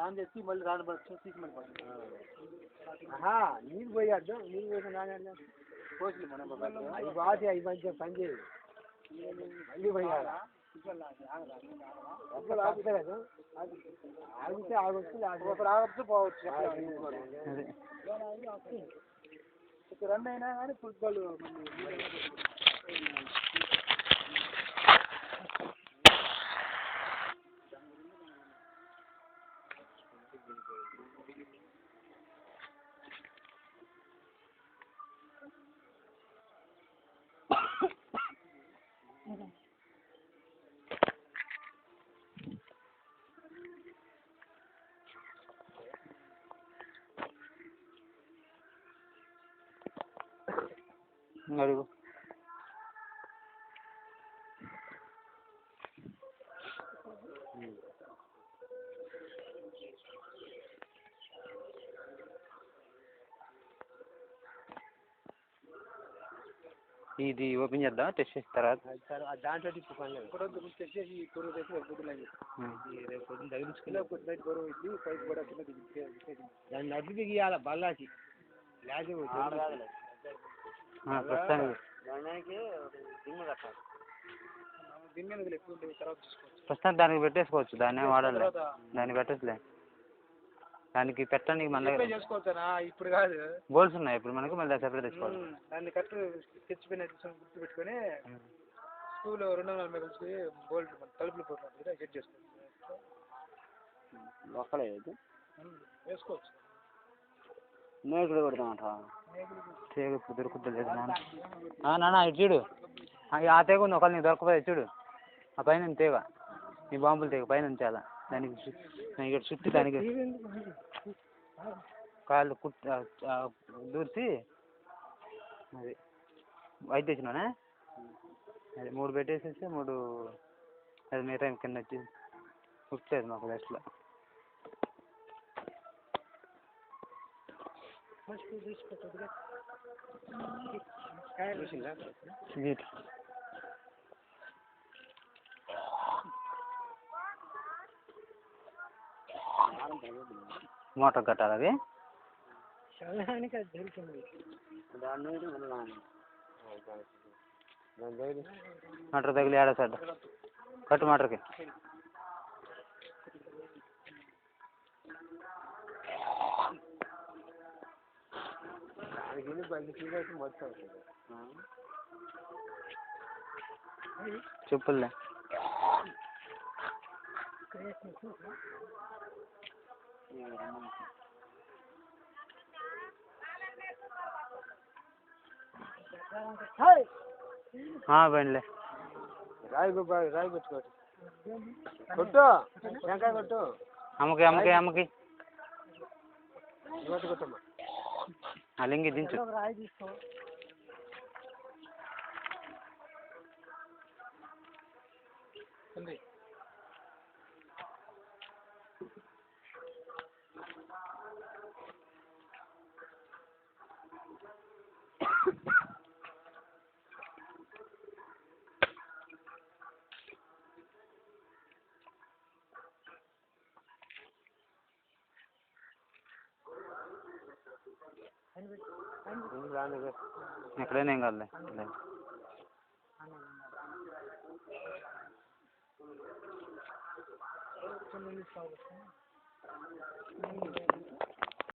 on చేసి మళ్ళీ రాని తీసి మళ్ళీ నీళ్ళు పోయాడు నీళ్ళు పోయిన రాని పోసి మనం అవి బాగా అవి మంచిగా పని చేయదు మళ్ళీ పోయాలా ఆగితే కదా ఆగితే ఆగొచ్చు ఒకరు ఆగొచ్చు పోవచ్చు రన్ అయినా కానీ ఫుట్బాల్ అడుగు ఇది ఓపెన్ చేద్దాం టెస్ట్ చేసిన తర్వాత దాంట్లో ఇప్పుడు పని లేదు టెస్ట్ చేసి పొరుగు తెచ్చి రేపు పొద్దున్న తగిలించుకుని బయట పొరుగు ఇచ్చి పైకి కూడా దాన్ని నడ్డు దిగియాల బల్లాకి లేకపోతే ప్రస్తుతానికి దిమ్మ కట్టాలి దిమ్మ మీద ఎక్కువ ఉంటుంది తర్వాత చూసుకోవచ్చు ప్రస్తుతానికి దానికి పెట్టేసుకోవచ్చు దాన్ని వాడాలి దాన్ని పెట్టచ్చులే దానికి పెట్టడానికి మన దగ్గర చేసుకోవచ్చానా ఇప్పుడు కాదు బోల్స్ ఉన్నాయి ఇప్పుడు మనకు మళ్ళీ సెపరేట్ తెచ్చుకోవాలి దాన్ని కట్టు తెచ్చిపోయిన గుర్తు పెట్టుకొని స్కూల్ 200 మెగల్స్కి బోల్ట్ తలుపులు పోతున్నారు సెట్ చేసుకోవచ్చు ఒక్కలేదు వేసుకోవచ్చు మేకులు కొడతామంట తీగ దొరుకుతుంది నాన్న ఇటు చూడు ఆ తీగ ఉంది ఒకళ్ళు నీకు దొరకపోతే చూడు ఆ పైన తీగ నీ బాంబులు తీగ పైన ఉంచాల దానికి ఇక్కడ చుట్టి దానికి కాళ్ళు దూర్చి అది వైట్ తెచ్చినానే అది 3 పెట్టేసేసి 3 అది మిగతా కింద వచ్చి కుట్టలేదు మాకు రెస్ట్లో మోటార్ కట్టాలి అది మోటార్ తగిలి ఆడ సార్ కట్టు మోటార్కి చెప్పులే బండిలే రాయి పెట్టుకోవచ్చు కొట్టు టెంకాయ కొట్టు అమ్మకి కొట్టమ్మా ఆ లింగి దించు ఉంది ఎక్కడైనా ఏం కాదులే